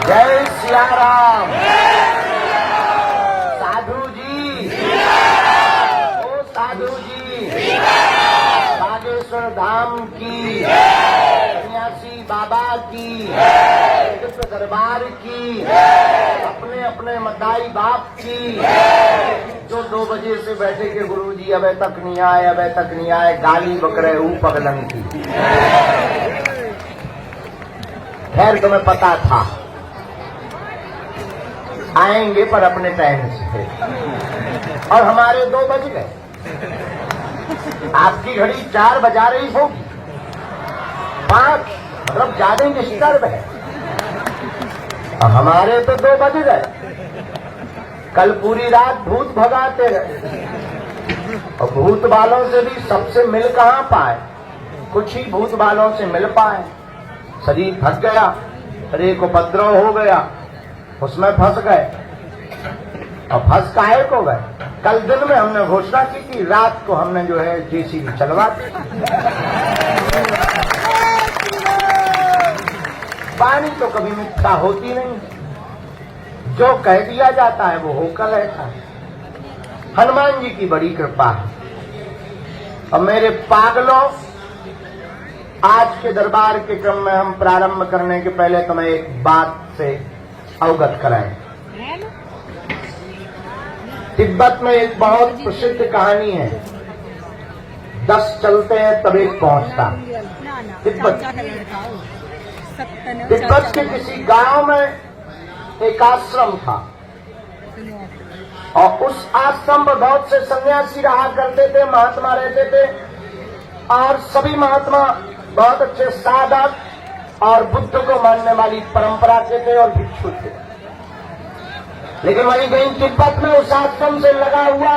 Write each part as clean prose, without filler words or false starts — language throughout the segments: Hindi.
जय सिया राम। साधु जी, ओ साधु जी, बागेश्वर धाम की, सन्यासी बाबा की, विश्व दरबार की, अपने अपने मताई बाप की, जो 2 बजे से बैठे के गुरुजी अबे तक नहीं आए, अबे तक नहीं आए, गाली बकरे ऊ पगलन की। खैर तुम्हें पता था आएंगे, पर अपने टाइम से थे और हमारे 2 बज गए। आपकी घड़ी 4 बजा रही होगी, 5 मतलब ज्यादा डिस्टर्ब है, और हमारे तो 2 बज गए। कल पूरी रात भूत भगाते रहे, और भूत वालों से भी सबसे मिल कहां पाए, कुछ ही भूत वालों से मिल पाए। शरीर थक गया, शरीर को उपद्रव हो गया, उसमें फंस गए, और फंस काहे को गए। कल दिन में हमने घोषणा की कि रात को हमने जो है जेसीबी चलवा दी। वाणी तो कभी मिथ्या होती नहीं, जो कह दिया जाता है वो होकर रहता है। हनुमान जी की बड़ी कृपा है। और मेरे पागलों, आज के दरबार के क्रम में हम प्रारंभ करने के पहले तुम्हें एक बात से अवगत कराएं। तिब्बत में एक बहुत प्रसिद्ध कहानी है, 10 चलते हैं तब एक पहुंचता। तिब्बत के किसी गांव में एक आश्रम था, और उस आश्रम में बहुत से सन्यासी रहा करते थे, महात्मा रहते थे, और सभी महात्मा बहुत अच्छे साधक और बुद्ध को मानने वाली परंपरा के थे और भिक्षु थे। लेकिन वहीं कहीं तिब्बत में उस आश्रम से लगा हुआ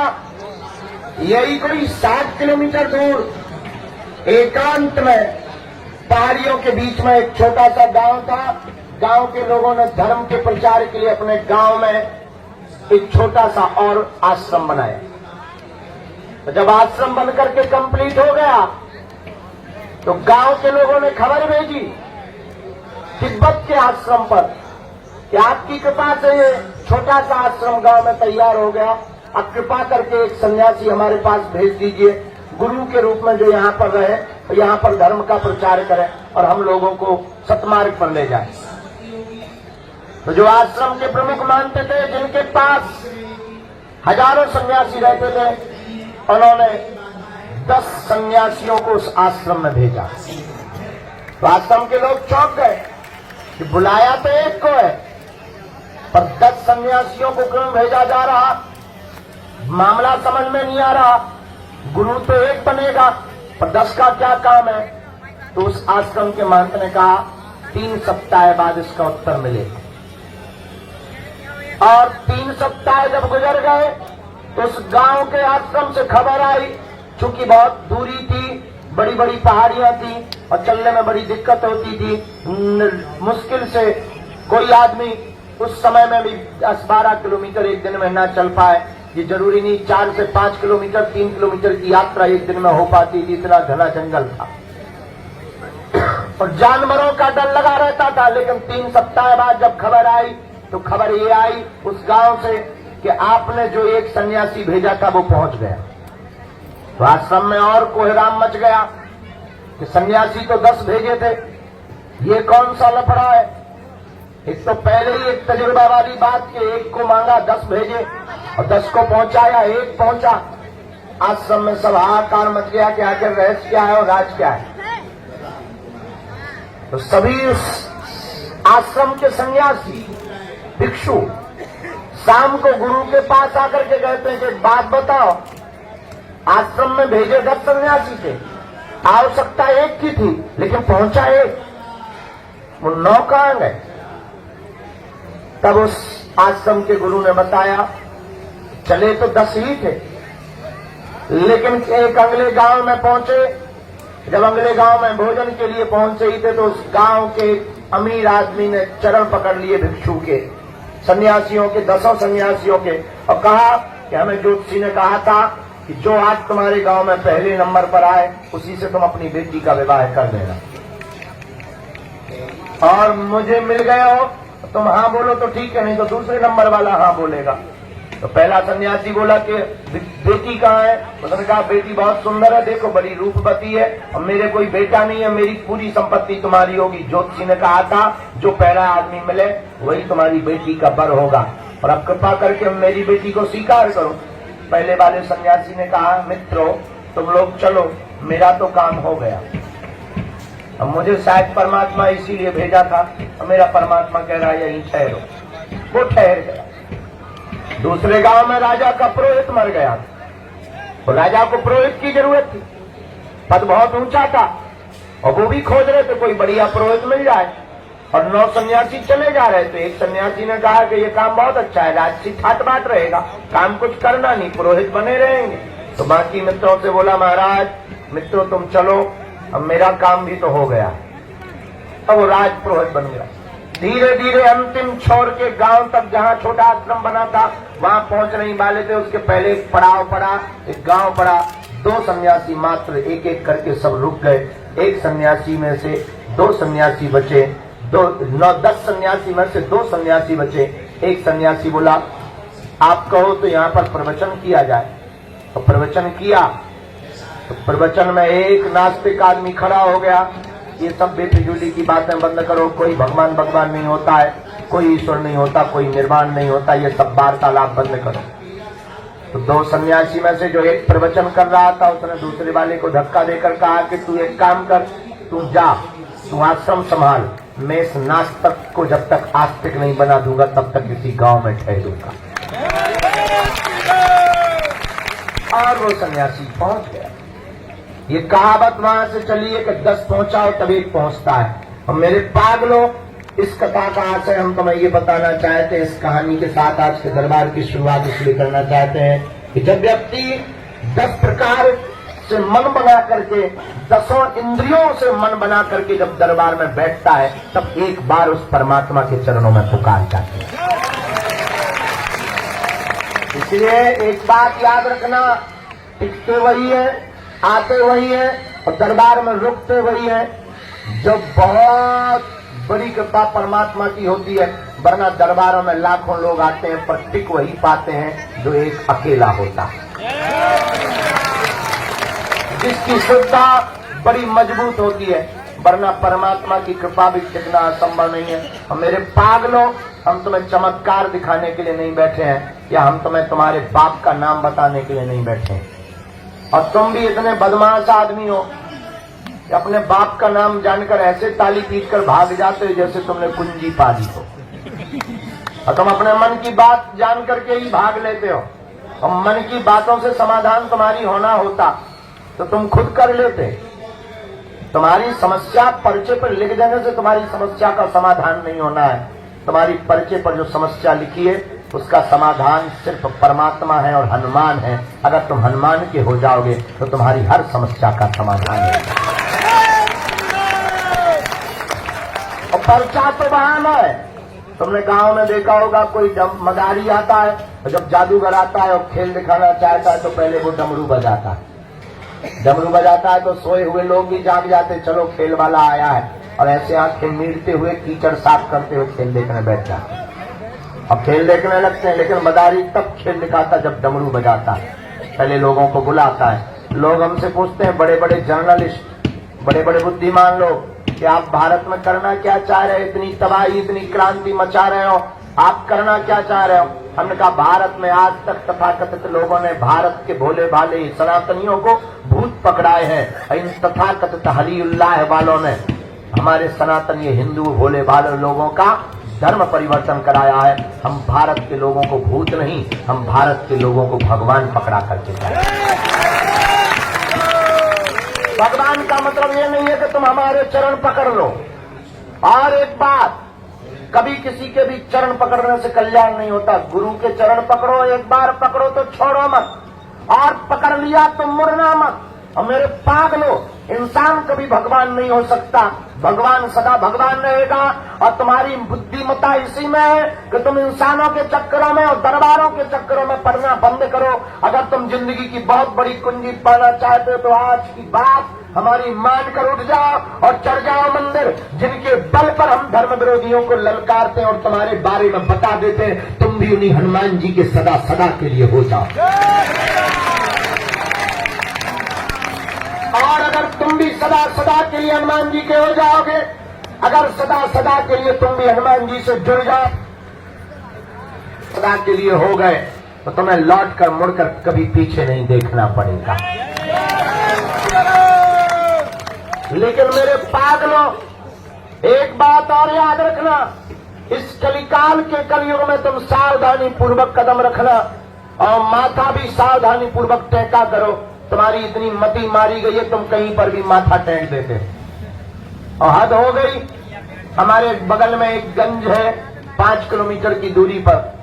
यही कोई 60 किलोमीटर दूर एकांत में पहाड़ियों के बीच में एक छोटा सा गांव था। गांव के लोगों ने धर्म के प्रचार के लिए अपने गांव में एक छोटा सा और आश्रम बनाया। तो जब आश्रम बनकर के कंप्लीट हो गया तो गांव के लोगों ने खबर भेजी तिब्बत के आश्रम पर कि आपकी कृपा से ये छोटा सा आश्रम गांव में तैयार हो गया, अब कृपा करके एक सन्यासी हमारे पास भेज दीजिए, गुरु के रूप में जो यहाँ पर रहे, यहाँ पर धर्म का प्रचार करे और हम लोगों को सतमार्ग पर ले जाए। तो जो आश्रम के प्रमुख मानते थे, जिनके पास हजारों सन्यासी रहते थे, उन्होंने 10 सन्यासियों को उस आश्रम में भेजा। तो आश्रम के लोग चौंक गए कि बुलाया तो एक को है, पर 10 सन्यासियों को क्यों भेजा जा रहा, मामला समझ में नहीं आ रहा। गुरु तो एक बनेगा, पर 10 का क्या काम है। तो उस आश्रम के महंत ने कहा 3 सप्ताह बाद इसका उत्तर मिलेगा। और 3 सप्ताह जब गुजर गए तो उस गांव के आश्रम से खबर आई, चूंकि बहुत दूरी थी, बड़ी बड़ी पहाड़ियां थी और चलने में बड़ी दिक्कत होती थी, मुश्किल से कोई आदमी उस समय में भी 10-12 किलोमीटर एक दिन में ना चल पाए। ये जरूरी नहीं 4 से 5 किलोमीटर, 3 किलोमीटर की यात्रा एक दिन में हो पाती थी, इतना घना जंगल था और जानवरों का डर लगा रहता था। लेकिन 3 सप्ताह बाद जब खबर आई तो खबर ये आई उस गांव से कि आपने जो एक सन्यासी भेजा था वो पहुंच गया। तो आश्रम में और कोहराम मच गया कि सन्यासी तो 10 भेजे थे, ये कौन सा लफड़ा है। एक तो पहले ही एक तजुर्बा वाली बात कि एक को मांगा 10 भेजे और 10 को पहुंचाया, एक पहुंचा। आश्रम में सब हाहाकार मच गया कि आखिर रहस्य क्या है और राज क्या है। तो सभी उस आश्रम के सन्यासी भिक्षु शाम को गुरु के पास आकर के कहते हैं कि बात बताओ, आश्रम में भेजे 10 सन्यासी थे, आवश्यकता एक की थी लेकिन पहुंचा एक, वो 9 कहां गए। तब उस आश्रम के गुरु ने बताया चले तो 10 ही थे, लेकिन एक अगले गांव में पहुंचे। जब अगले गांव में भोजन के लिए पहुंचे ही थे तो उस गांव के अमीर आदमी ने चरण पकड़ लिए भिक्षु के, सन्यासियों के, 10 सन्यासियों के, और कहा कि हमें ज्योतिषी ने कहा था कि जो आज तुम्हारे गांव में पहले नंबर पर आए उसी से तुम अपनी बेटी का विवाह कर देना, और मुझे मिल गए हो। तुम हाँ बोलो तो ठीक है, नहीं तो दूसरे नंबर वाला हाँ बोलेगा। तो पहला सन्यासी बोला कि बेटी कहाँ है? उसने कहा बेटी बहुत सुंदर है, देखो बड़ी रूपवती है, और मेरे कोई बेटा नहीं है, मेरी पूरी संपत्ति तुम्हारी होगी। ज्योतिषी ने कहा था जो पहला आदमी मिले वही तुम्हारी बेटी का बर होगा, और अब कृपा करके मेरी बेटी को स्वीकार करो। पहले वाले सन्यासी ने कहा मित्रों तुम लोग चलो, मेरा तो काम हो गया, अब मुझे शायद परमात्मा इसीलिए भेजा था, और मेरा परमात्मा कह रहा है यहीं ठहरो। वो ठहर गया। दूसरे गांव में राजा का पुरोहित मर गया, तो राजा को पुरोहित की जरूरत थी, पद बहुत ऊंचा था, और वो भी खोज रहे थे कोई बढ़िया पुरोहित मिल जाए, और 9 सन्यासी चले जा रहे थे। एक सन्यासी ने कहा कि ये काम बहुत अच्छा है, राजसी ठाट बाट रहेगा, काम कुछ करना नहीं, पुरोहित बने रहेंगे। तो बाकी मित्रों से बोला महाराज मित्रों तुम चलो, अब मेरा काम भी तो हो गया। अब वो राज पुरोहित बन गया। धीरे धीरे अंतिम छोर के गांव तक जहां छोटा आश्रम बना था वहां पहुंच नहीं वाले थे, उसके पहले एक पड़ाव पड़ा, एक गांव पड़ा। 2 सन्यासी मात्र एक एक करके सब रुक गए। एक सन्यासी में से 2 सन्यासी बचे, 10 सन्यासी में से 2 सन्यासी बचे। एक सन्यासी बोला आप कहो तो यहाँ पर प्रवचन किया जाए। तो प्रवचन किया, तो प्रवचन में एक नास्तिक आदमी खड़ा हो गया, ये सब बेफिजूली की बातें बंद करो, कोई भगवान भगवान नहीं होता है, कोई ईश्वर नहीं होता, कोई निर्वाण नहीं होता, ये सब वार्तालाप बंद करो। तो 2 सन्यासी में से जो एक प्रवचन कर रहा था उसने दूसरे वाले को धक्का देकर कहा कि तू एक काम कर, तू जा, तू आश्रम संभाल, मैं इस नास्तिक को जब तक आस्तिक नहीं बना दूंगा तब तक किसी गांव में ठहरूंगा। और वो सन्यासी पहुंच गया। ये कहावत वहां से चली है कि 10 पहुंचाओ तब एक पहुंचता है। और मेरे पागलों इस कथा का आशय हम तुम्हें ये बताना चाहते हैं, इस कहानी के साथ आज के दरबार की शुरुआत इसलिए करना चाहते हैं कि जब व्यक्ति 10 प्रकार से मन बना करके, 10 इंद्रियों से मन बना करके जब दरबार में बैठता है तब एक बार उस परमात्मा के चरणों में पुकार जाते हैं। इसलिए एक बात याद रखना, टिकते वही है, आते वही है, और दरबार में रुकते वही है। जब बहुत बड़ी कृपा परमात्मा की होती है, वरना दरबारों में लाखों लोग आते हैं पर टिक वही पाते हैं जो एक अकेला होता है, जिसकी श्रद्धा बड़ी मजबूत होती है। वरना परमात्मा की कृपा भी टिकना असंभव नहीं है। और मेरे पागलों हम तुम्हें चमत्कार दिखाने के लिए नहीं बैठे हैं, या हम तुम्हें तुम्हारे बाप का नाम बताने के लिए नहीं बैठे हैं। और तुम भी इतने बदमाश आदमी हो कि अपने बाप का नाम जानकर ऐसे ताली पीटकर भाग जाते हो जैसे तुमने कुंजी पा ली हो, और तुम अपने मन की बात जान करके ही भाग लेते हो। और मन की बातों से समाधान तुम्हारी होना होता तो तुम खुद कर लेते। तुम्हारी समस्या पर्चे पर लिख देने से तुम्हारी समस्या का समाधान नहीं होना है। तुम्हारी पर्चे पर जो समस्या लिखी है उसका समाधान सिर्फ परमात्मा है और हनुमान है। अगर तुम हनुमान के हो जाओगे तो तुम्हारी हर समस्या का समाधान है। और पर्चा तो बहाना है। तुमने गांव में देखा होगा कोई जब मदारी आता है और जब जादूगर आता है और खेल दिखाना चाहता है तो पहले वो डमरू बजाता है। डमरू बजाता है तो सोए हुए लोग भी जाग जाते, चलो खेल वाला आया है, और ऐसे आंखें मीड़ते हुए कीचड़ साफ करते हुए खेल देखने बैठ जाते हैं। अब खेल देखने लगते हैं, लेकिन मदारी तब खेल दिखाता जब डमरू बजाता है। पहले लोगों को बुलाता है, लोग हमसे पूछते हैं, बड़े बड़े जर्नलिस्ट, बड़े बड़े बुद्धिमान लोग, कि आप भारत में करना क्या चाह रहे हैं? इतनी तबाही, इतनी क्रांति मचा रहे हो, आप करना क्या चाह रहे हो? हमने कहा भारत में आज तक तथाकथित लोगों ने भारत के भोले भाले सनातनियों को भूत पकड़ाए हैं। इन तथाकथित हलीउल्लाह वालों ने हमारे सनातनीय हिंदू भोले भाले लोगों का धर्म परिवर्तन कराया है। हम भारत के लोगों को भूत नहीं, हम भारत के लोगों को भगवान पकड़ा करके जाए। भगवान का मतलब ये नहीं है कि तुम हमारे चरण पकड़ लो। और एक बात, कभी किसी के भी चरण पकड़ने से कल्याण नहीं होता। गुरु के चरण पकड़ो, एक बार पकड़ो तो छोड़ो मत, और पकड़ लिया तो मुड़ना मत। और मेरे पागलो, इंसान कभी भगवान नहीं हो सकता, भगवान सदा भगवान रहेगा। और तुम्हारी बुद्धिमत्ता इसी में है कि तुम इंसानों के चक्करों में और दरबारों के चक्करों में पड़ना बंद करो। अगर तुम जिंदगी की बहुत बड़ी कुंजी पाना चाहते हो तो आज की बात हमारी मान कर उठ जाओ और चढ़ जाओ मंदिर, जिनके बल पर हम धर्म विरोधियों को ललकारते हैं और तुम्हारे बारे में बता देते हैं। तुम भी उन्हीं हनुमान जी के सदा सदा के लिए हो जाओ। और अगर तुम भी सदा सदा के लिए हनुमान जी के हो जाओगे, अगर सदा सदा के लिए तुम भी हनुमान जी से जुड़ जाओ, सदा के लिए हो गए, तो तुम्हें लौट कर मुड़कर कभी पीछे नहीं देखना पड़ेगा। लेकिन मेरे पागलों, एक बात और याद रखना, इस कलिकाल के कलयुग में तुम सावधानी पूर्वक कदम रखना और माथा भी सावधानी पूर्वक टेका करो। तुम्हारी इतनी मति मारी गई है, तुम कहीं पर भी माथा टेक देते और हद हो गई। हमारे बगल में एक गंज है 5 किलोमीटर की दूरी पर,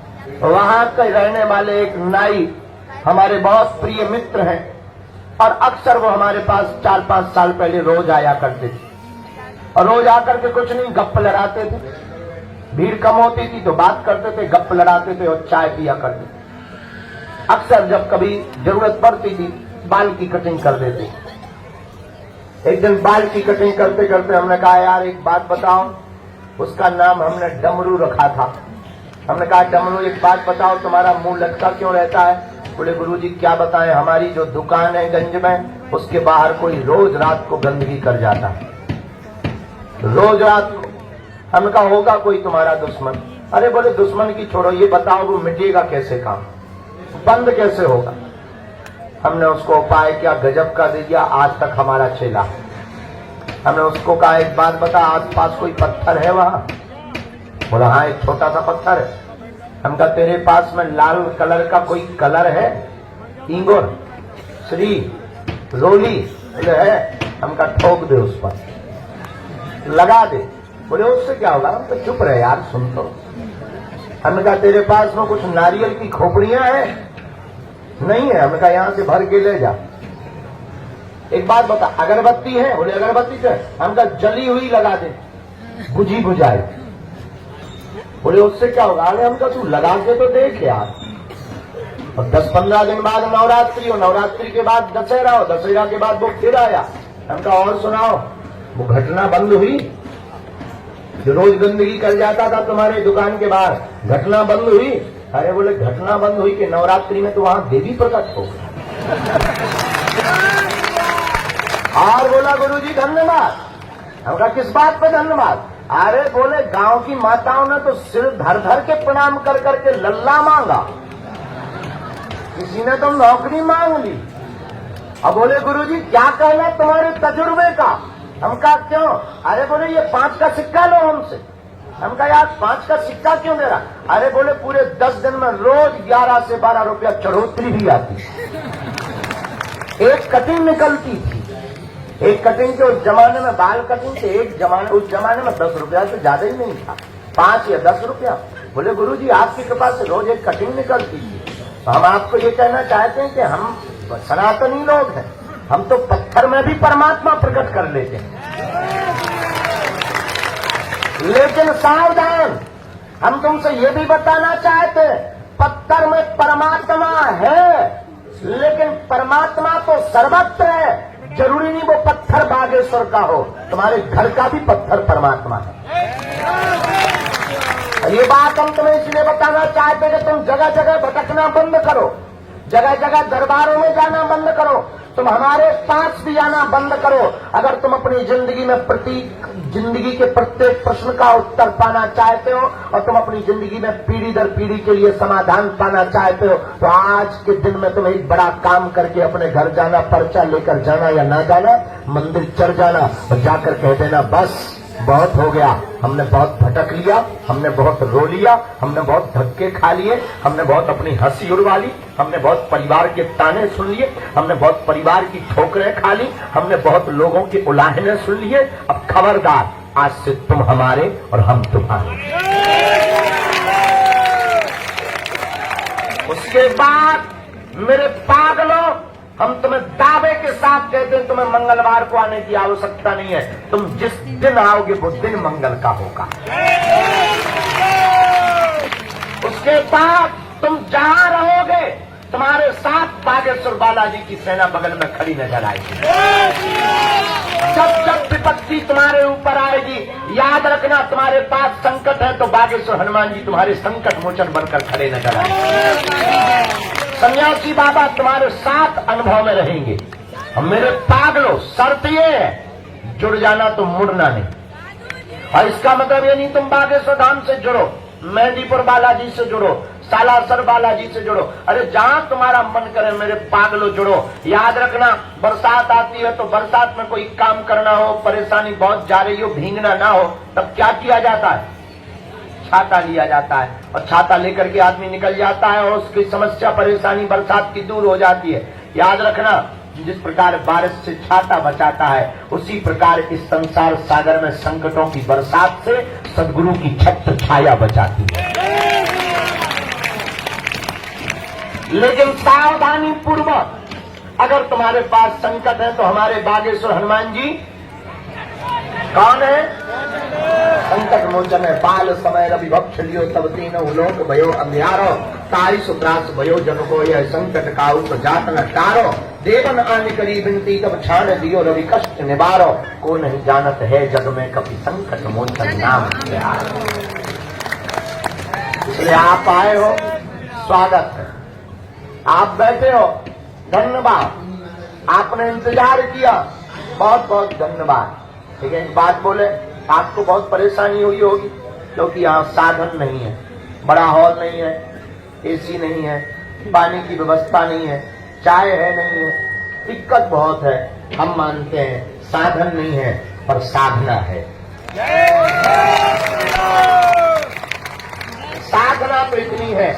वहां के रहने वाले एक नाई हमारे बहुत प्रिय मित्र हैं और अक्सर वो हमारे पास 4-5 साल पहले रोज आया करते थे और रोज आकर के कुछ नहीं गप्प लड़ाते थे। भीड़ कम होती थी तो बात करते थे, गप्प लड़ाते थे और चाय पिया करते थे। अक्सर जब कभी जरूरत पड़ती थी बाल की कटिंग कर देते। एक दिन बाल की कटिंग करते करते हमने कहा यार एक बात बताओ, उसका नाम हमने डमरू रखा था। हमने कहा डमरू एक बात बताओ, तुम्हारा मुंह लटका क्यों रहता है? बोले गुरुजी क्या बताएं, हमारी जो दुकान है गंज में, उसके बाहर कोई रोज रात को गंदगी कर जाता है, रोज रात को। हमने कहा होगा कोई तुम्हारा दुश्मन। अरे बोले दुश्मन की छोड़ो, ये बताओ वो मिटेगा कैसे, काम बंद कैसे होगा? हमने उसको उपाय क्या गजब का दे दिया, आज तक हमारा चेला। हमने उसको कहा एक बात बता, आस पास कोई पत्थर है वहां? बोला हाँ एक छोटा सा पत्थर है। हम कहा तेरे पास में लाल कलर का कोई कलर है? इंगोर, श्री, रोली? बोले है। हम कहा ठोक दे उस पर, लगा दे। बोले उससे क्या होगा? हम तो चुप रहे यार, सुन तो। हमने कहा तेरे पास में कुछ नारियल की खोपड़ियां हैं? नहीं है। हमने कहा यहां से भर के ले जा। एक बात बता, अगरबत्ती है? बोले अगरबत्ती से। हम कहा जली हुई लगा दे, बुझी बुझाई। बोले उससे क्या होगा? अरे हम कहा तू लगा के तो देख यार। और 10-15 दिन बाद नवरात्रि हो, नवरात्रि के बाद दशहरा हो, दशहरा के बाद वो फिर आया। हम कहा और सुनाओ, वो घटना बंद हुई जो रोज गंदगी कर जाता था तुम्हारे दुकान के बाहर, घटना बंद हुई? अरे बोले घटना बंद हुई कि नवरात्रि में तो वहां देवी प्रकट हो गया। और बोला गुरुजी धन्यवाद। हम कहा किस बात पे धन्यवाद? अरे बोले गांव की माताओं ने तो सिर धर धर के प्रणाम कर करके लल्ला मांगा, किसी ने तो नौकरी मांग ली। अब बोले गुरुजी क्या कहना तुम्हारे तजुर्बे का? हम कहा क्यों? अरे बोले ये 5 का सिक्का लो हमसे। हम कहा यार 5 का सिक्का क्यों दे रहा? अरे बोले पूरे 10 दिन में रोज 11 से 12 रुपया चढ़ोतरी भी आती, एक कटिंग निकलती थी। एक कटिंग के उस जमाने में बाल कटिंग के उस जमाने में 10 रुपया से ज्यादा ही नहीं था, 5 या 10 रुपया। बोले गुरुजी आपकी कृपा से रोज एक कटिंग निकलती थी। तो हम आपको ये कहना चाहते हैं कि हम सनातनी लोग हैं, हम तो पत्थर में भी परमात्मा प्रकट कर लेते हैं। लेकिन सावधान, हम तुमसे ये भी बताना चाहते हैं पत्थर में परमात्मा है, लेकिन परमात्मा तो सर्वत्र है। जरूरी नहीं वो पत्थर बागेश्वर का हो, तुम्हारे घर का भी पत्थर परमात्मा है। ये बात हम तुम्हें इसलिए बताना चाहते हैं कि तुम जगह जगह भटकना बंद करो, जगह जगह दरबारों में जाना बंद करो, तुम हमारे पास भी आना बंद करो। अगर तुम अपनी जिंदगी के प्रत्येक प्रश्न का उत्तर पाना चाहते हो और तुम अपनी जिंदगी में पीढ़ी दर पीढ़ी के लिए समाधान पाना चाहते हो, तो आज के दिन में तुम्हें एक बड़ा काम करके अपने घर जाना, पर्चा लेकर जाना या ना जाना, मंदिर चढ़ जाना और जाकर कह देना बस बहुत हो गया, हमने बहुत भटक लिया, हमने बहुत रो लिया, हमने बहुत धक्के खा लिए, हमने बहुत अपनी हंसी उड़वा ली, हमने बहुत परिवार के ताने सुन लिए, हमने बहुत परिवार की ठोकरें खा ली, हमने बहुत लोगों के उलाहने सुन लिए। अब खबरदार, आज से तुम हमारे और हम तुम्हारे। उसके बाद मेरे पागलों, हम तुम्हें दावे के साथ कहते हैं तुम्हें मंगलवार को आने की आवश्यकता नहीं है। तुम जिस दिन आओगे वो दिन मंगल का होगा। उसके बाद तुम जहां रहोगे तुम्हारे साथ बागेश्वर बालाजी की सेना बगल में खड़ी नजर आएगी। जब जब विपत्ति तुम्हारे ऊपर आएगी याद रखना तुम्हारे पास संकट है तो बागेश्वर हनुमान जी तुम्हारे संकट मोचन बनकर खड़े नजर आएंगे। सन्यासी बाबा तुम्हारे साथ अनुभव में रहेंगे। और मेरे पागलों शर्त ये है जुड़ जाना तो मुड़ना नहीं। और इसका मतलब ये नहीं तुम बागेश्वर धाम से जुड़ो, मेहंदीपुर बालाजी से जुड़ो, सालासर बालाजी से जुड़ो। अरे जहां तुम्हारा मन करे मेरे पागलों जुड़ो। याद रखना बरसात आती है तो बरसात में कोई काम करना हो, परेशानी बहुत जा रही हो, भीगना ना हो, तब क्या किया जाता है? छाता लिया जाता है और छाता लेकर के आदमी निकल जाता है और उसकी समस्या परेशानी बरसात की दूर हो जाती है। याद रखना जिस प्रकार बारिश से छाता बचाता है उसी प्रकार इस संसार सागर में संकटों की बरसात से सद्गुरु की छत्र छाया बचाती है। लेकिन सावधानी पूर्वक अगर तुम्हारे पास संकट है तो हमारे बागेश्वर हनुमान जी कौन है? संकट मोचन है। बाल समय रवि भक्ष लियो तब तीनों लोक भयो अंधियारो तारी सुत्रास भयो जन को यह संकट काउ तो जात न टारो देवन आने करी बिनती तब छाड़ दियो रवि कष्ट निवारो को नहीं जानत है जग में कभी संकट मोचन नाम प्यारो। इसलिए आप आए हो, स्वागत है। आप बैठे हो, धन्यवाद। आपने इंतजार किया, बहुत बहुत धन्यवाद। ठीक है, एक बात बोले, आपको बहुत परेशानी हुई होगी क्योंकि यहाँ साधन नहीं है, बड़ा हॉल नहीं है, एसी नहीं है, पानी की व्यवस्था नहीं है, चाय है नहीं है, दिक्कत बहुत है। हम मानते हैं साधन नहीं है पर साधना है। साधना तो इतनी है,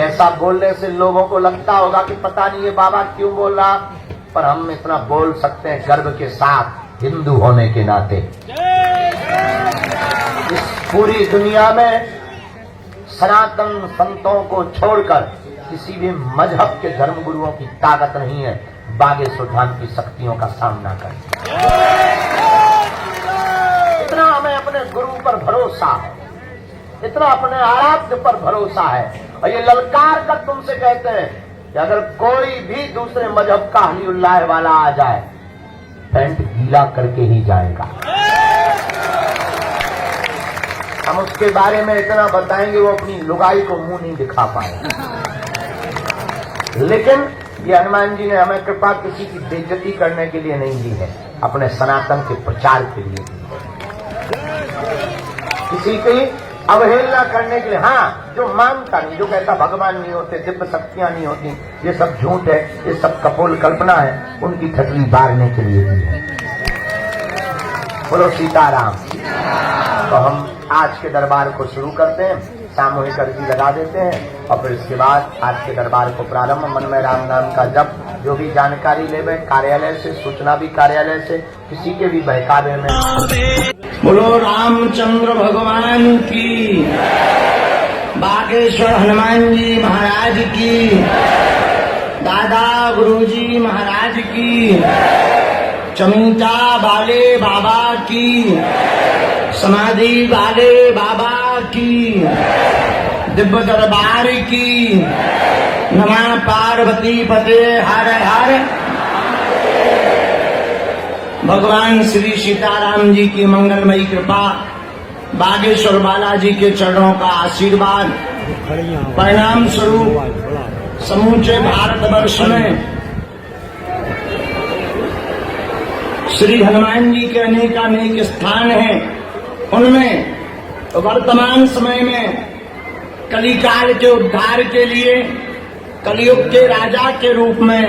ऐसा बोलने से लोगों को लगता होगा कि पता नहीं ये बाबा क्यों बोल रहा, पर हम इतना बोल सकते हैं गर्व के साथ हिंदू होने के नाते। इस पूरी दुनिया में सनातन संतों को छोड़कर किसी भी मजहब के धर्मगुरुओं की ताकत नहीं है बागेश्वर धाम की शक्तियों का सामना कर। इतना हमें अपने गुरु पर भरोसा है, इतना अपने आराध्य पर भरोसा है। और ये ललकार कर तुमसे कहते हैं कि अगर कोई भी दूसरे मजहब का हलीउल्लाह वाला आ जाए पैंट गीला करके ही जाएगा। हम उसके बारे में इतना बताएंगे वो अपनी लुगाई को मुंह नहीं दिखा पाएगा। लेकिन ये हनुमान जी ने हमें कृपा किसी की बेइज्जती करने के लिए नहीं दी है, अपने सनातन के प्रचार के लिए दी है। किसी की अवहेलना करने के लिए, हाँ, जो मानता नहीं, जो कहता भगवान नहीं होते, दिव्य शक्तियां नहीं होती, ये सब झूठ है, ये सब कपोल कल्पना है, उनकी ठगली बारने के लिए भी है। बोलो सीताराम। तो हम आज के दरबार को शुरू करते हैं, सामूहिक अर्जी लगा देते हैं और फिर इसके बाद आज के दरबार को प्रारंभ। मन में राम नाम का जप, जो भी जानकारी लेवे कार्यालय से, सूचना भी कार्यालय से, किसी के भी बहकावे में। बोलो रामचंद्र भगवान की, बागेश्वर हनुमान जी महाराज की, दादा गुरुजी महाराज की, चमिता वाले बाबा की, समाधि वाले बाबा की, दिव्य दरबार की, नमः पार्वती पते हर हर। भगवान श्री सीताराम जी की मंगलमयी कृपा, बागेश्वर बालाजी के चरणों का आशीर्वाद, परिणाम स्वरूप समूचे भारतवर्ष में श्री हनुमान जी के अनेकानेक स्थान हैं। उनमें वर्तमान समय में कलिकाल के उद्धार के लिए कलयुग के राजा के रूप में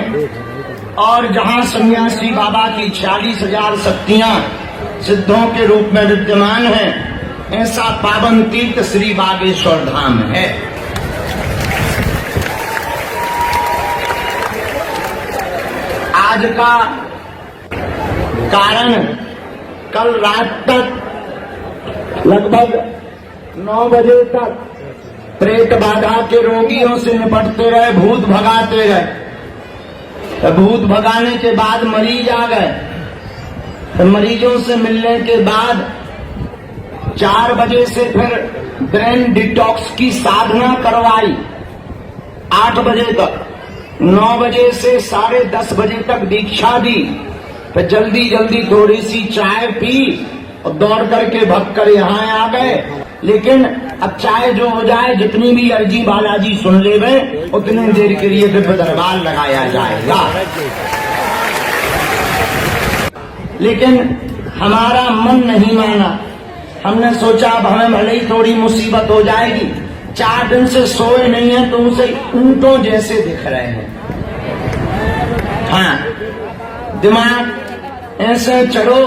और जहां सन्यासी बाबा की 46,000 शक्तियां सिद्धों के रूप में विद्यमान हैं, ऐसा पावन तीर्थ श्री बागेश्वर धाम है। आज का कारण, कल रात तक लगभग 9 बजे तक प्रेत बाधा के रोगियों से निपटते रहे, भूत भगाते रहे। तो भूत भगाने के बाद मरीज आ गए। तो मरीजों से मिलने के बाद 4 बजे से फिर ब्रेन डिटॉक्स की साधना करवाई 8 बजे तक। 9 बजे से 10:30 बजे तक दीक्षा दी। फिर जल्दी जल्दी थोड़ी सी चाय पी और दौड़ करके भग कर यहाँ आ गए। लेकिन अब चाहे जो हो जाए, जितनी भी अर्जी बालाजी सुन ले गए उतनी देर के लिए फिर दरबार लगाया जाएगा। लेकिन हमारा मन नहीं माना। हमने सोचा अब हमें भले ही थोड़ी मुसीबत हो जाएगी। 4 दिन से सोए नहीं है तो उसे ऊंटों जैसे दिख रहे हैं। हाँ, दिमाग ऐसे चढ़ो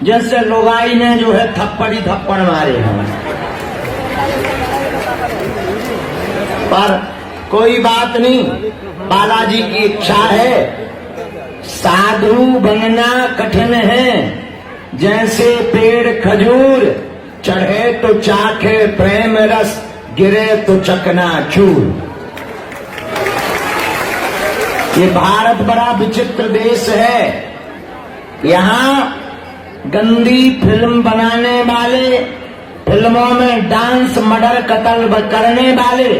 जैसे लोगाई ने जो है थप्पड़ मारे हैं। पर कोई बात नहीं, बालाजी की इच्छा है। साधु बनना कठिन है, जैसे पेड़ खजूर, चढ़े तो चाखे प्रेम रस, गिरे तो चकनाचूर। ये भारत बड़ा विचित्र देश है। यहाँ गंदी फिल्म बनाने वाले, फिल्मों में डांस मर्डर कत्ल करने वाले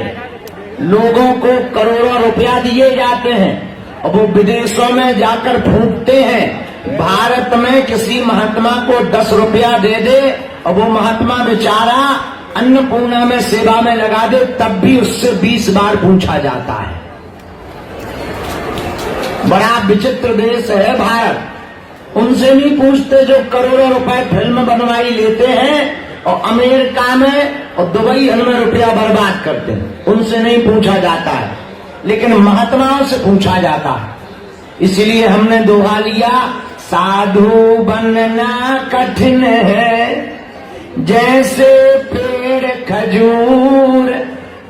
लोगों को करोड़ों रुपया दिए जाते हैं और वो विदेशों में जाकर फूंकते हैं। भारत में किसी महात्मा को 10 रुपया दे दे और वो महात्मा बेचारा अन्नपूर्णा में सेवा में लगा दे, तब भी उससे 20 बार पूछा जाता है। बड़ा विचित्र देश है भारत। उनसे नहीं पूछते जो करोड़ों रुपए फिल्म बनवाई लेते हैं और अमेरिका में और दुबई में रुपया बर्बाद करते हैं। उनसे नहीं पूछा जाता है, लेकिन महात्माओं से पूछा जाता है। इसलिए हमने दोहा लिया, साधु बनना कठिन है, जैसे पेड़ खजूर,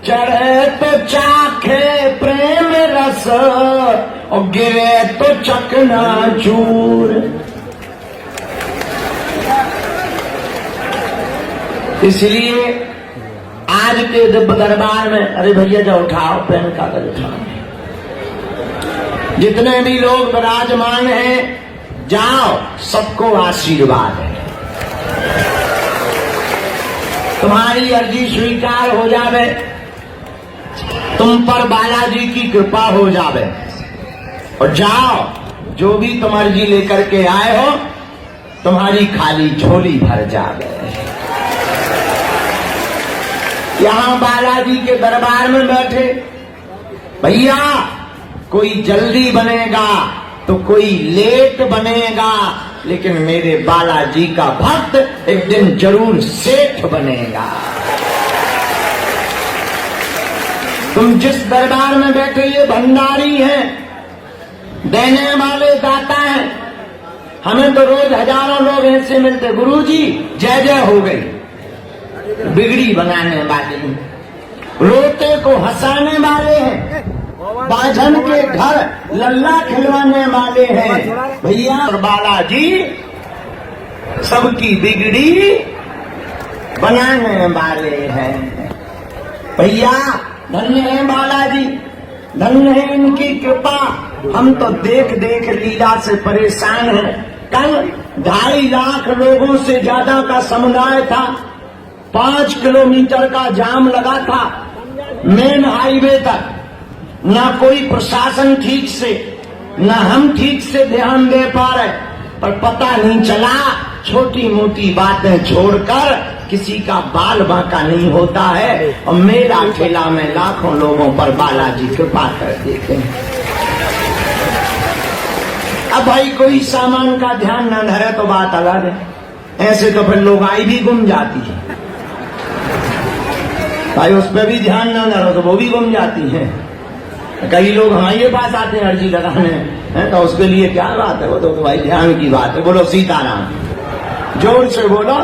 चढ़े तो चाखे प्रेम रस और गिरे तो चकनाचूर। इसलिए आज के दरबार में, अरे भैया जाओ उठाओ पेन कागज उठाओ, जितने भी लोग विराजमान हैं जाओ, सबको आशीर्वाद है। तुम्हारी अर्जी स्वीकार हो जावे, तुम पर बालाजी की कृपा हो जावे और जाओ, जो भी तुम अर्जी लेकर के आए हो तुम्हारी खाली झोली भर जावे। यहाँ बालाजी के दरबार में बैठे भैया, कोई जल्दी बनेगा तो कोई लेट बनेगा, लेकिन मेरे बालाजी का भक्त एक दिन जरूर सेठ बनेगा। तुम जिस दरबार में बैठे ये भंडारी हैं, देने वाले दाता हैं। हमें तो रोज हजारों लोग ऐसे मिलते, गुरुजी जय जय हो गई। बिगड़ी बनाने वाले हैं, रोते को हंसाने वाले हैं, बाझन के घर लल्ला खिलवाने वाले हैं। भैया और बालाजी सबकी बिगड़ी बनाने वाले हैं। भैया धन्य है बालाजी, धन्य है इनकी कृपा। हम तो देख देख लीला से परेशान हैं। कल 2.5 लाख लोगों से ज्यादा का समुदाय था, 5 किलोमीटर का जाम लगा था मेन हाईवे तक। ना कोई प्रशासन ठीक से, ना हम ठीक से ध्यान दे पा रहे, पर पता नहीं चला, छोटी मोटी बातें छोड़कर किसी का बाल बांका नहीं होता है और मेला ठेला में लाखों लोगों पर बालाजी कृपा कर देते हैं। अब भाई कोई सामान का ध्यान न धरे तो बात अलग है, ऐसे तो फिर लोग आई भी गुम जाती है भाई, उस पर भी ध्यान न धरो तो वो भी गुम जाती है। कई लोग हमारे पास आते हैं अर्जी लगाने हैं, तो उसके लिए क्या बात है, वो तो भाई ध्यान की बात है। बोलो सीताराम, जोर से बोलो।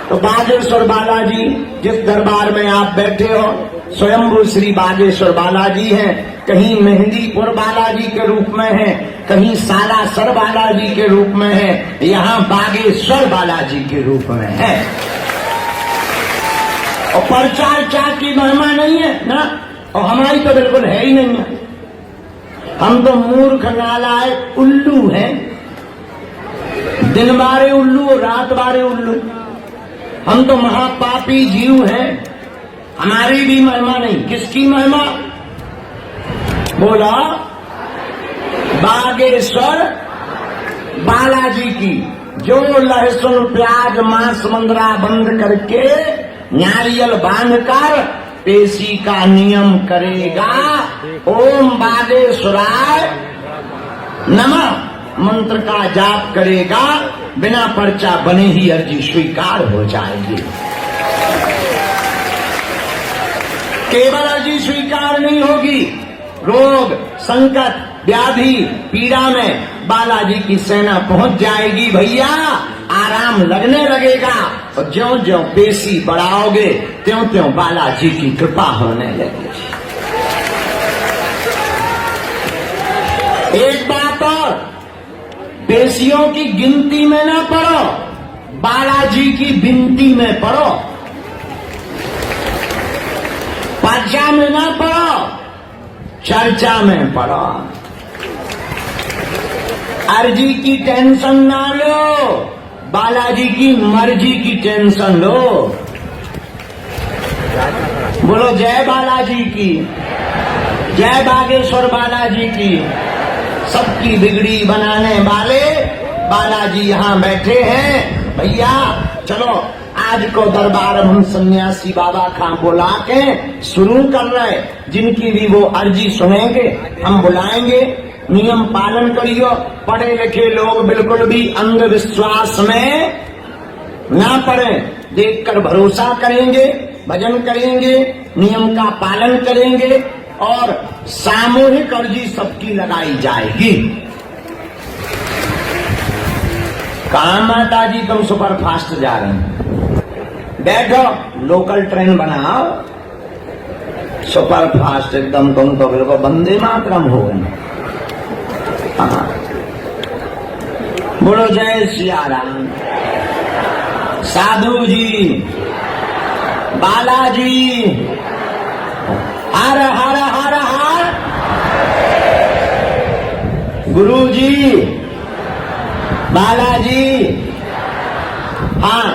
तो बागेश्वर बालाजी जिस दरबार में आप बैठे हो, स्वयंभू श्री बागेश्वर बालाजी हैं। कहीं मेहंदीपुर बालाजी के रूप में है, कहीं सालासर बालाजी के रूप में है, यहाँ बागेश्वर बालाजी के रूप में है। और प्रचार चार की महिमा नहीं है ना, और हमारी तो बिल्कुल है ही नहीं है। हम तो मूर्ख नालायक उल्लू हैं, दिन बारे उल्लू रात बारे उल्लू। हम तो महापापी जीव हैं, हमारी भी महिमा नहीं। किसकी महिमा? बोला बागेश्वर बालाजी की, जो लहसुन प्याज मांस मंदरा बंद करके नारियल बांधकर पेशी का नियम करेगा, ओम बागेश्वराय नमः मंत्र का जाप करेगा, बिना पर्चा बने ही अर्जी स्वीकार हो जाएगी। केवल अर्जी स्वीकार नहीं होगी, रोग संकट व्याधि पीड़ा में बालाजी की सेना पहुंच जाएगी भैया, आराम लगने लगेगा। और ज्यों ज्यों पेशी बढ़ाओगे त्यों त्यों बालाजी की कृपा होने लगेगी। एक बात और, पेशियों की गिनती में ना पढ़ो, बालाजी की बिनती में पढ़ो। पर्चा में ना पढ़ो, चर्चा में पढ़ो। अर्जी की टेंशन ना लो, बालाजी की मर्जी की टेंशन लो। बोलो जय बालाजी की, जय बागेश्वर बालाजी की। सबकी बिगड़ी बनाने वाले बालाजी यहाँ बैठे हैं भैया। चलो आज को दरबार हम सन्यासी बाबा का बुला के शुरू कर रहे, जिनकी भी वो अर्जी सुनेंगे हम बुलाएंगे। नियम पालन करियो। पढ़े लिखे लोग बिल्कुल भी अंधविश्वास में ना पड़े, देखकर भरोसा करेंगे, भजन करेंगे, नियम का पालन करेंगे और सामूहिक अर्जी सबकी लगाई जाएगी। कहा माता जी तुम सुपर फास्ट जा रहे हैं, बैठो लोकल ट्रेन बनाओ, सुपर फास्ट एकदम। तुम तो बिल्कुल वंदे मातरम हो गए। हाँ बोलो जय सिया राम। साधु जी, बालाजी, हर हर हर हर। गुरु जी, बालाजी। हाँ,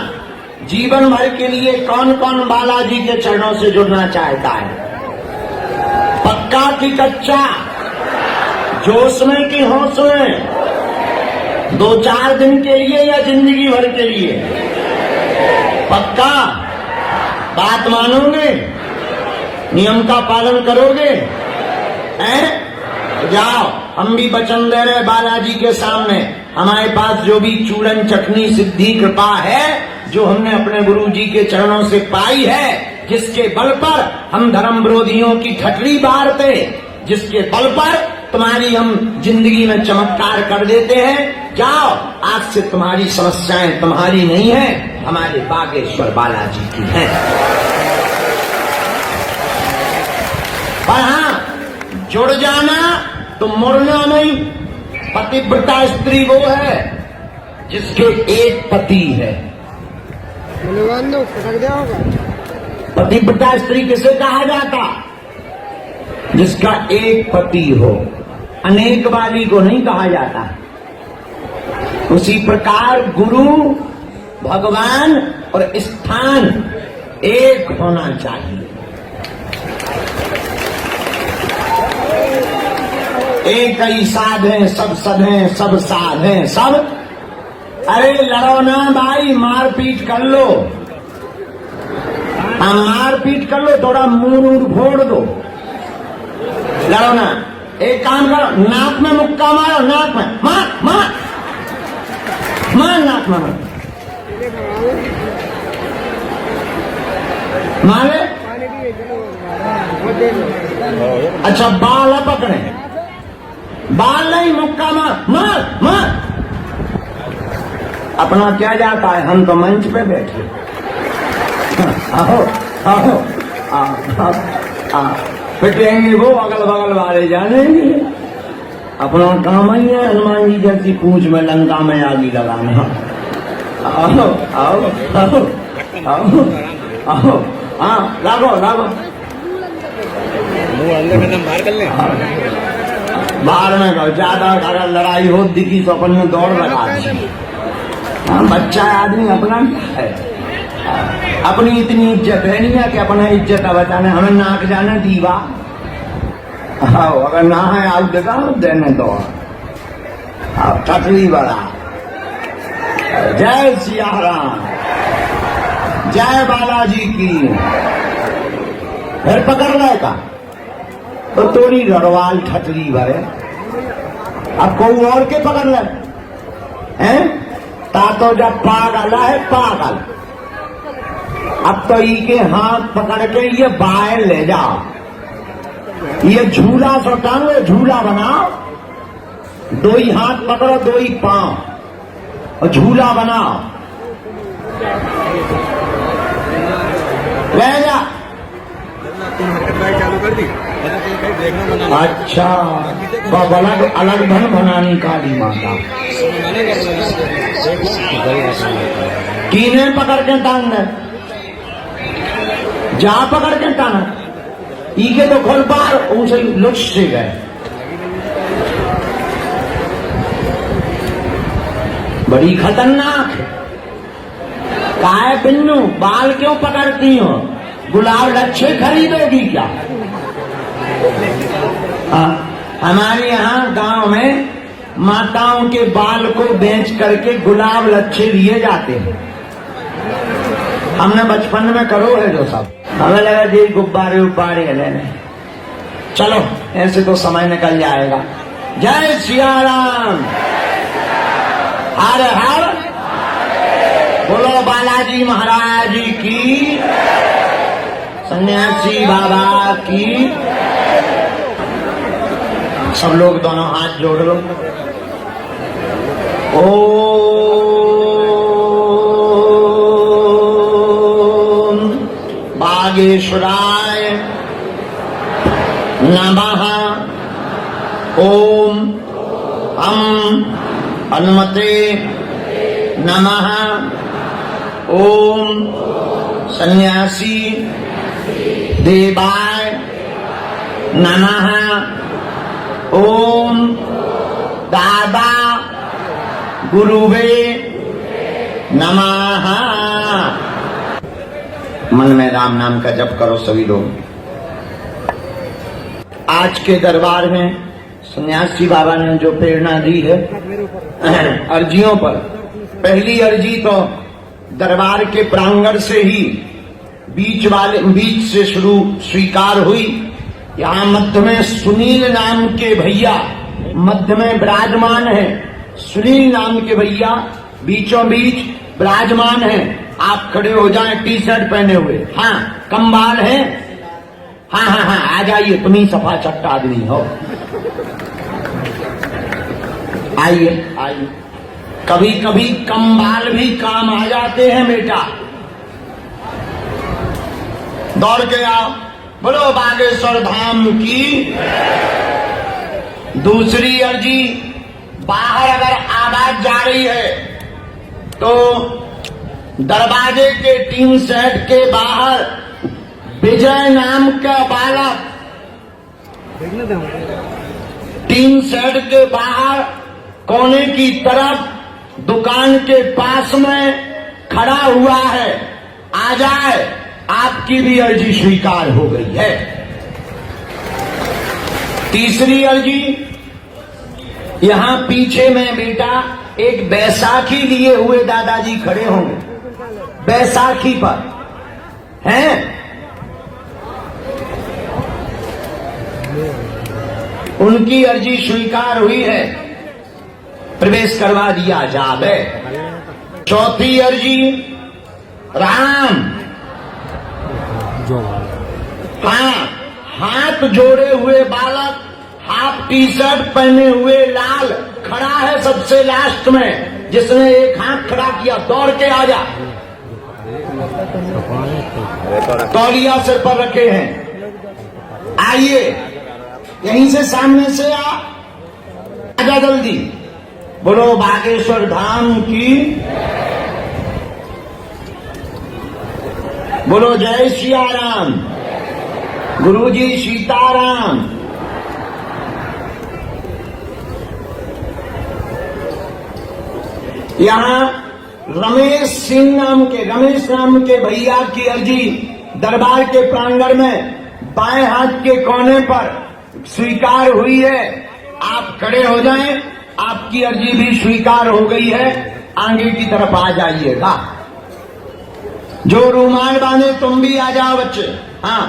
जीवन भर के लिए कौन कौन बालाजी के चरणों से जुड़ना चाहता है? पक्का कि कच्चा? जोश में कि होश में? 2-4 दिन के लिए या जिंदगी भर के लिए? पक्का? बात मानोगे? नियम का पालन करोगे? हैं? जाओ, हम भी वचन दे रहे बालाजी के सामने। हमारे पास जो भी चूरन चटनी सिद्धि कृपा है, जो हमने अपने गुरु जी के चरणों से पाई है, जिसके बल पर हम धर्म विरोधियों की ठटरी बारते, जिसके बल पर तुम्हारी हम जिंदगी में चमत्कार कर देते हैं। जाओ, आज से तुम्हारी समस्याएं तुम्हारी नहीं है, हमारे बागेश्वर बालाजी की है। पर हाँ, जुड़ जाना तो मुड़ना नहीं। पतिव्रता स्त्री वो है जिसके एक पति है। पतिव्रता स्त्री किसे कहा जाता? जिसका एक पति हो, अनेक वाली को नहीं कहा जाता। उसी प्रकार गुरु, भगवान और स्थान एक होना चाहिए। एक ही साध है, सब सद हैं, सब साध हैं, सब। अरे लड़ो ना भाई, मारपीट कर लो। मारपीट कर लो, थोड़ा मुंह फोड़ दो, लड़ो ना। एक काम करो, नाक में मुक्का मारो, नाक में मार मार मार, नाक में मारे। अच्छा, बाल पकड़े, बाल नहीं, मुक्का मार मार मार। अपना क्या जाता है, हम तो मंच पे बैठे। आओ आओ आओ, पिटेंगे वो, अगल बगल वाले जानेंगे। अपना काम ही है हनुमान जी जैसी पूंछ में लंका में आगी लगाना। आओ आओ आओ आओ आओ, हाँ लागो लागो, मुंह अंदर में बाहर कर ले। बाहर में कहो, ज्यादा अगर लड़ाई हो दिखी तो अपन में दौड़ लगा दी। हाँ, बच्चा आदमी अपना है, अपनी इतनी इज्जत है नहीं है कि अपना इज्जत बचाने हमें नाक जाने दीवा। हाँ, अगर ना है आउट देगा देने दो। ठटली बड़ा। जय सिया राम, जय बालाजी की। फिर पकड़ लेगा तो तोरी रड़वाल ठटली भरे। अब कोई और के पकड़ ले हैं? ता तो जब पागल है पागल। अब तो ई के हाथ पकड़ के ये बाहर ले जाओ, ये झूला सो टांगो, झूला बनाओ। दो ही हाथ पकड़ो, दो ही पांव और झूला बनाओ, ले जा। चालू कर दी। अच्छा, वो अलग अलग धन बनानी काली माता कीने पकड़ के टांगना, जा पकड़ के टांगना। ईके तो खोल पार उसे लुच से गए। बड़ी खतरनाक है। काय बिन्नू, बाल क्यों पकड़ती हो? गुलाब लच्छे खरीदोगी क्या? हमारे यहाँ गांव में माताओं के बाल को बेच करके गुलाब लच्छे लिए जाते हैं। हमने बचपन में करो है जो सब, हमें लगा जी गुब्बारे उब्बारे लेने। चलो ऐसे तो समय निकल जाएगा। जय सिया राम, हर हर बोलो बालाजी महाराज की, सन्यासी बाबा की। सब लोग दोनों हाथ जोड़ लो। ओम बागेश्वराय नमः। ओम हनुमते नमः। ओम सन्यासी देवाय नमः। ओम दादा गुरुवे नमः। मन में राम नाम का जप करो सभी लोग। आज के दरबार में सन्यासी बाबा ने जो प्रेरणा दी है अर्जियों पर, पहली अर्जी तो दरबार के प्रांगण से ही बीच से शुरू स्वीकार हुई। यहाँ मध्य में सुनील नाम के भैया मध्य में विराजमान है। सुनील नाम के भैया बीचों बीच विराजमान है। आप खड़े हो जाएं टी शर्ट पहने हुए। हाँ, कम बाल है। हाँ हाँ हाँ, आ जाइए, तुम ही सफा चट्टा आदमी हो। आइए आइए। कभी कभी कम बाल भी काम आ जाते हैं बेटा। दौड़ के आओ, बोलो बागेश्वर धाम की। दूसरी अर्जी, बाहर अगर आवाज जा रही है तो दरवाजे के टीन सेट के बाहर विजय नाम का बालक टीन सेट के बाहर कोने की तरफ दुकान के पास में खड़ा हुआ है। आ जाए, आपकी भी अर्जी स्वीकार हो गई है। तीसरी अर्जी, यहां पीछे में बेटा एक बैसाखी लिए हुए दादाजी खड़े होंगे, बैसाखी पर हैं। उनकी अर्जी स्वीकार हुई है, प्रवेश करवा दिया जावे। चौथी अर्जी, राम, हाँ, हाथ जोड़े हुए बालक, हाफ टी शर्ट पहने हुए लाल खड़ा है सबसे लास्ट में। जिसने एक हाथ खड़ा किया दौड़ के आ जा। तौलिया सिर पर रखे हैं। आइए, यहीं से सामने से आजा जल्दी। बोलो बागेश्वर धाम की। बोलो जय सिया राम। गुरुजी सीताराम। यहाँ रमेश नाम के भैया की अर्जी दरबार के प्रांगण में बाएं हाथ के कोने पर स्वीकार हुई है। आप खड़े हो जाएं, आपकी अर्जी भी स्वीकार हो गई है। आगे की तरफ आ जाइएगा। जो रूमाल बांधे तुम भी आ जाओ बच्चे। हाँ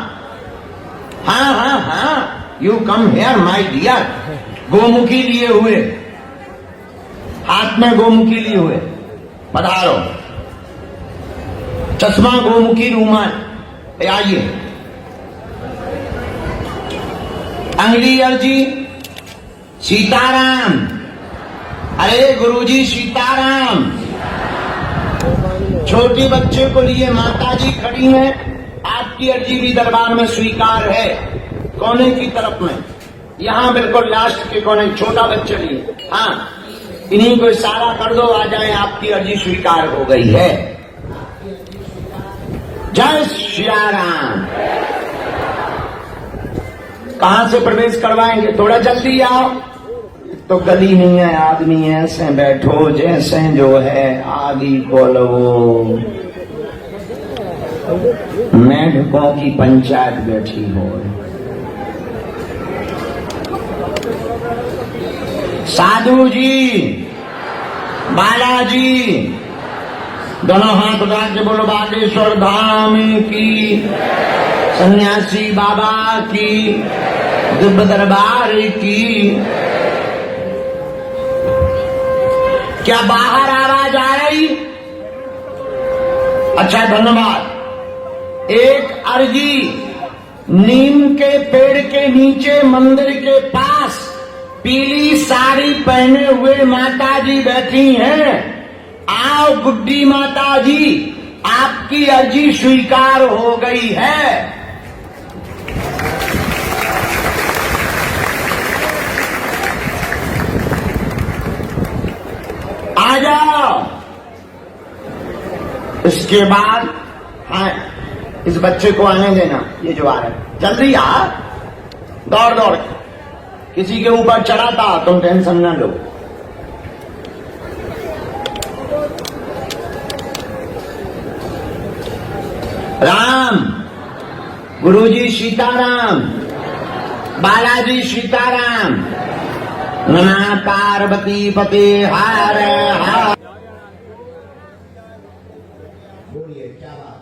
हाँ हाँ हाँ, you come here my dear. गोमुखी लिए हुए, हाथ में गोमुखी लिए हुए पधारो। चश्मा, गोमुखी, रूमाल, आइए। अगली अर्जी सीताराम। अरे गुरुजी सीताराम। छोटी बच्चे को लिए माता जी खड़ी हैं। आपकी अर्जी भी दरबार में स्वीकार है। कोने की तरफ में, यहां बिल्कुल लास्ट के कोने, छोटा बच्चा लिए। हाँ, इन्हीं को इशारा कर दो, आ जाए। आपकी अर्जी स्वीकार हो गई है। जय श्री राम। कहां से प्रवेश करवाएंगे? थोड़ा जल्दी आओ। तो गली नहीं है, आदमी है, ऐसे बैठो जैसे जो है। आगे बोलो। मेढकों की पंचायत बैठी हो। साधु जी, बालाजी, दोनों हाथ उठा के बोलो बागेश्वर धाम की, सन्यासी बाबा की, दिव्य दरबार की। क्या बाहर आवाज आ रही? अच्छा, धन्यवाद। एक अर्जी नीम के पेड़ के नीचे मंदिर के पास पीली साड़ी पहने हुए माता जी बैठी हैं। आओ गुड्डी माता जी, आपकी अर्जी स्वीकार हो गई है। आ जाओ। इसके बाद हाँ, इस बच्चे को आने देना। ये जो आ रहा है, जल्दी आ। दौड़ दौड़ किसी के ऊपर चढ़ा था, तुम टेंशन न लो। राम, गुरुजी सीताराम, बालाजी सीताराम, नमः पार्वती पते हर हर। बोलिए क्या बात?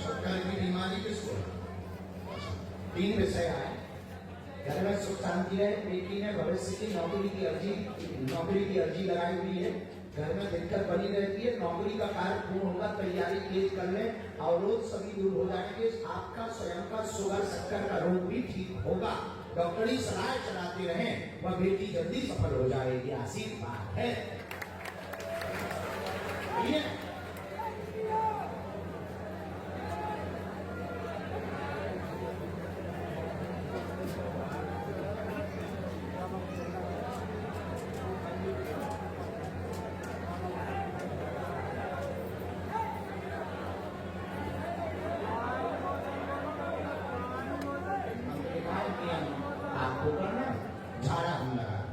शक्कर की बीमारी किसको? 3 विषय आए। घर में सुख शांति है, बेटी ने भविष्य की नौकरी की अर्जी लगाई हुई है। घर में दिक्कत बनी रहती है, नौकरी का कार्य पूर्ण होगा, तैयारी तेज कर ले, अवरोध सभी दूर हो जाएंगे। आपका स्वयं का शुगर शक्कर का रोग भी ठीक होगा। डॉक्टरी सलाह चलाते रहें, वह बेटी जल्दी सफल हो जाएगी। आशीर्वाद है। आपको करना, झाड़ा हम लगा